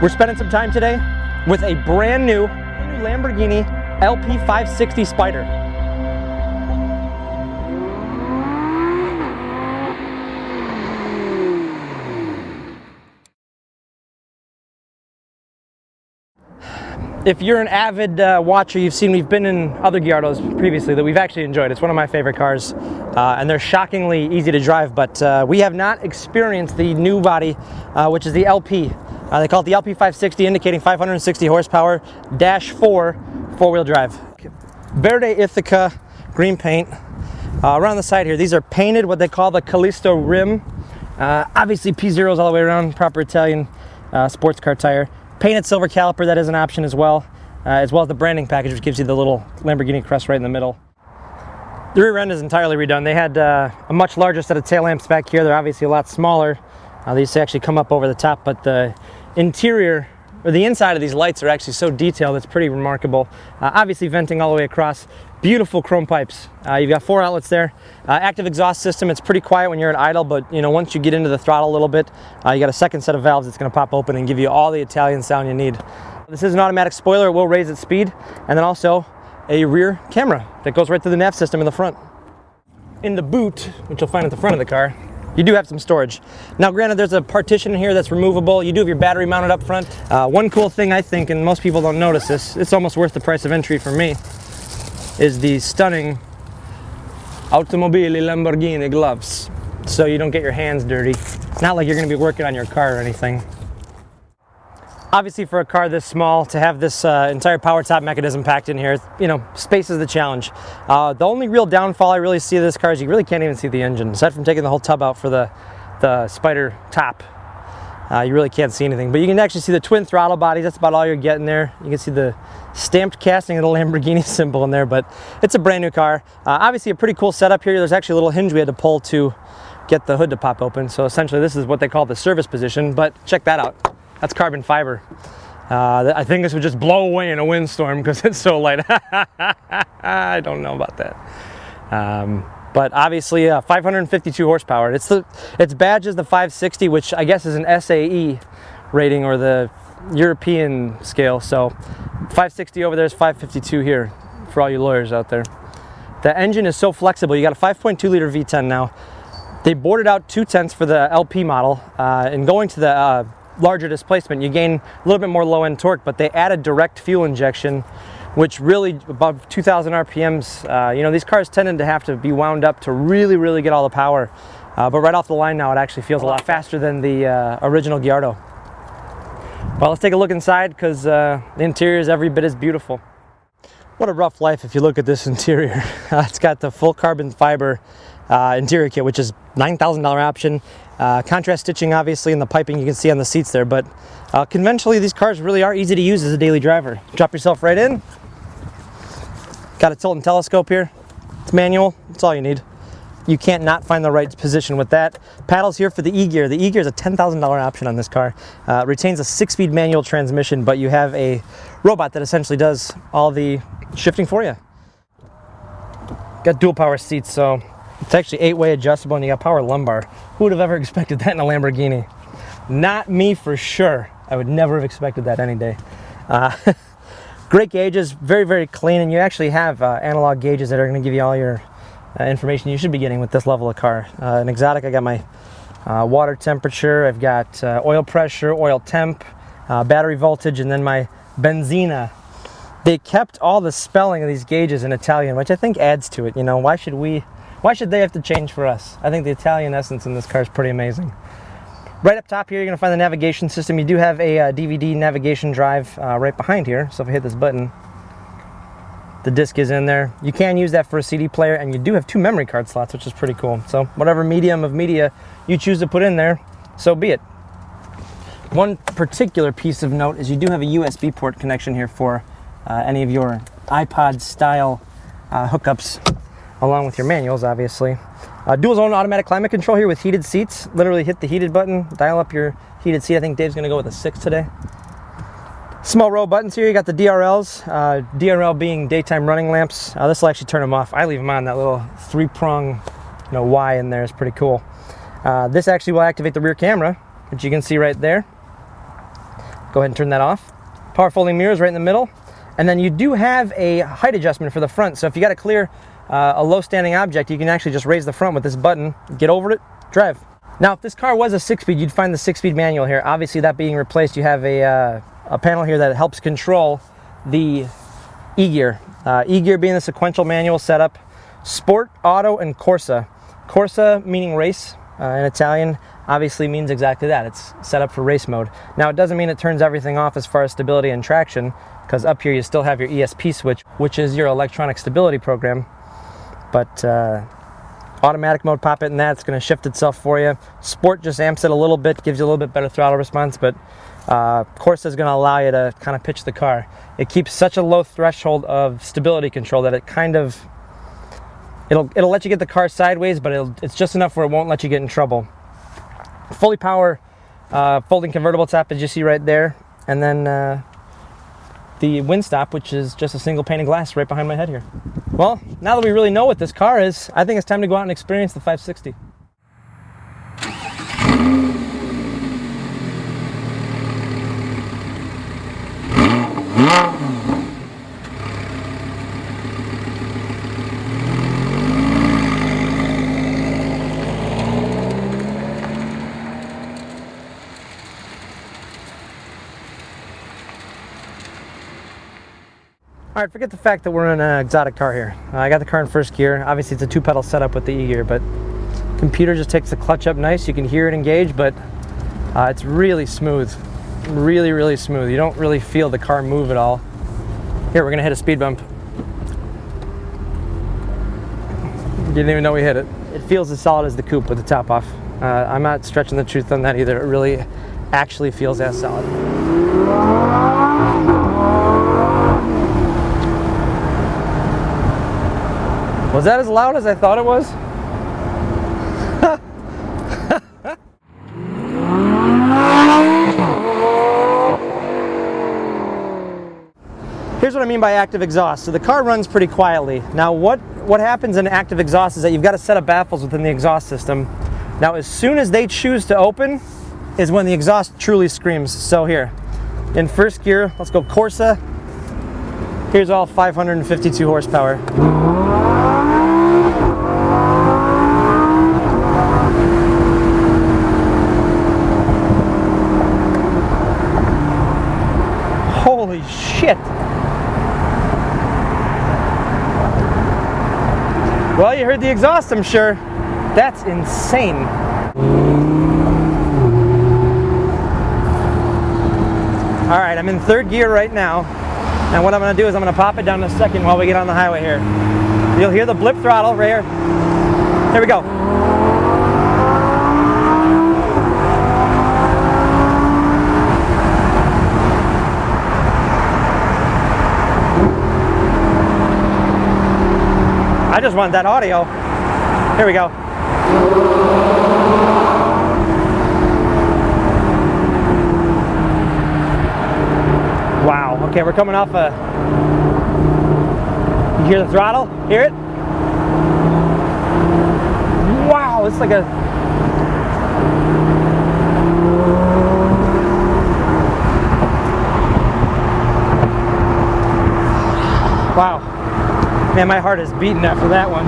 We're spending some time today with a brand new Lamborghini LP560 Spyder. If you're an avid watcher, you've seen we've been in other Gallardos previously that we've actually enjoyed. It's one of my favorite cars, and they're shockingly easy to drive, but we have not experienced the new body, which is the LP. They call it the LP560, indicating 560 horsepower, -4, four-wheel drive. Verde Ithaca, green paint. Around the side here, these are painted what they call the Callisto rim. Obviously P0s all the way around, proper Italian sports car tire. Painted silver caliper, that is an option as well as the branding package, which gives you the little Lamborghini crest right in the middle. The rear end is entirely redone. They had a much larger set of tail lamps back here. They're obviously a lot smaller. These actually come up over the top, but the interior, or the inside of these lights are actually so detailed, it's pretty remarkable. Obviously venting all the way across. Beautiful chrome pipes. You've got 4 outlets there. Active exhaust system. It's pretty quiet when you're at idle, but you know, once you get into the throttle a little bit, you got a second set of valves that's going to pop open and give you all the Italian sound you need. This is an automatic spoiler. It will raise its speed, and then also a rear camera that goes right through the nav system in the front. In the boot, which you'll find at the front of the car, you do have some storage. Now granted, there's a partition in here that's removable. You do have your battery mounted up front. One cool thing I think, and most people don't notice this, it's almost worth the price of entry for me, is the stunning Automobili Lamborghini gloves, so you don't get your hands dirty. Not like you're going to be working on your car or anything. Obviously for a car this small, to have this entire power top mechanism packed in here, you know, space is the challenge. The only real downfall I really see of this car is you really can't even see the engine. Aside from taking the whole tub out for the Spyder top, you really can't see anything. But you can actually see the twin throttle bodies. That's about all you're getting there. You can see the stamped casting of the Lamborghini symbol in there, but it's a brand new car. Obviously a pretty cool setup here. There's actually a little hinge we had to pull to get the hood to pop open. So essentially this is what they call the service position, but check that out. That's carbon fiber. I think this would just blow away in a windstorm because it's so light. I don't know about that. But obviously 552 horsepower. Its badge is the 560, which I guess is an SAE rating, or the European scale. So 560 over there is 552 here for all you lawyers out there. The engine is so flexible. You got a 5.2 liter V10 now. They boarded out 2.10 for the LP model, and going to the larger displacement, you gain a little bit more low-end torque, but they added direct fuel injection, which really, above 2,000 RPMs, you know, these cars tended to have to be wound up to really get all the power. But right off the line now, it actually feels a lot faster than the original Gallardo. Well, let's take a look inside, because the interior is every bit as beautiful. What a rough life if you look at this interior. It's got the full carbon fiber interior kit, which is $9,000 option. Contrast stitching obviously in the piping you can see on the seats there, but conventionally these cars really are easy to use as a daily driver. Drop yourself right in. Got a tilt and telescope here. It's manual, that's all you need. You can't not find the right position with that. Paddles here for the E-gear. The E-gear is a $10,000 option on this car. Retains a 6-speed manual transmission, but you have a robot that essentially does all the shifting for you. Got dual power seats, so it's actually 8-way adjustable, and you got power lumbar. Who would have ever expected that in a Lamborghini? Not me for sure. I would never have expected that any day. Great gauges, very clean, and you actually have analog gauges that are going to give you all your information you should be getting with this level of car. An exotic, I got my water temperature, I've got oil pressure, oil temp, battery voltage, and then my benzina. They kept all the spelling of these gauges in Italian, which I think adds to it. You know, why should they have to change for us? I think the Italian essence in this car is pretty amazing. Right up top here, you're going to find the navigation system. You do have a DVD navigation drive right behind here. So if I hit this button, the disc is in there. You can use that for a CD player, and you do have 2 memory card slots, which is pretty cool. So whatever medium of media you choose to put in there, so be it. One particular piece of note is you do have a USB port connection here for any of your iPod style hookups, along with your manuals, obviously. Dual zone automatic climate control here with heated seats. Literally hit the heated button, dial up your heated seat. I think Dave's gonna go with a 6 today. Small row buttons here. You got the DRLs, DRL being daytime running lamps. This will actually turn them off. I leave them on. That little 3-prong, Y in there is pretty cool. This actually will activate the rear camera, which you can see right there. Go ahead and turn that off. Power folding mirrors right in the middle. And then you do have a height adjustment for the front. So if you got to clear a low standing object, you can actually just raise the front with this button, get over it, drive. Now, if this car was a 6-speed, you'd find the 6-speed manual here. Obviously, that being replaced, you have a panel here that helps control the E-gear. E-gear being the sequential manual setup. Sport, Auto, and Corsa. Corsa meaning race in Italian obviously means exactly that. It's set up for race mode. Now, it doesn't mean it turns everything off as far as stability and traction, because up here you still have your ESP switch, which is your electronic stability program. But automatic mode, pop it in that, it's going to shift itself for you. Sport just amps it a little bit, gives you a little bit better throttle response, but Corsa is going to allow you to kind of pitch the car. It keeps such a low threshold of stability control that it kind of, it'll let you get the car sideways, but it's just enough where it won't let you get in trouble. Fully power folding convertible top, as you see right there, and then the wind stop, which is just a single pane of glass right behind my head here. Well, now that we really know what this car is, I think it's time to go out and experience the 560. All right, forget the fact that we're in an exotic car here. I got the car in first gear. Obviously, it's a 2-pedal setup with the E-gear, but computer just takes the clutch up nice. You can hear it engage, but it's really smooth. Really, really smooth. You don't really feel the car move at all. Here, we're gonna hit a speed bump. Didn't even know we hit it. It feels as solid as the coupe with the top off. I'm not stretching the truth on that either. It really actually feels as solid. Was that as loud as I thought it was? Here's what I mean by active exhaust. So the car runs pretty quietly. Now what happens in active exhaust is that you've got a set of baffles within the exhaust system. Now as soon as they choose to open is when the exhaust truly screams. So here, in first gear, let's go Corsa. Here's all 552 horsepower. Holy shit! Well, you heard the exhaust, I'm sure. That's insane. All right, I'm in third gear right now, and what I'm gonna do is I'm gonna pop it down to second while we get on the highway here. You'll hear the blip throttle right here. Here we go. I just want that audio. Here we go. Wow, okay, we're coming off a... You hear the throttle? Hear it? Wow, it's like a... Wow. Man, my heart is beating after that one.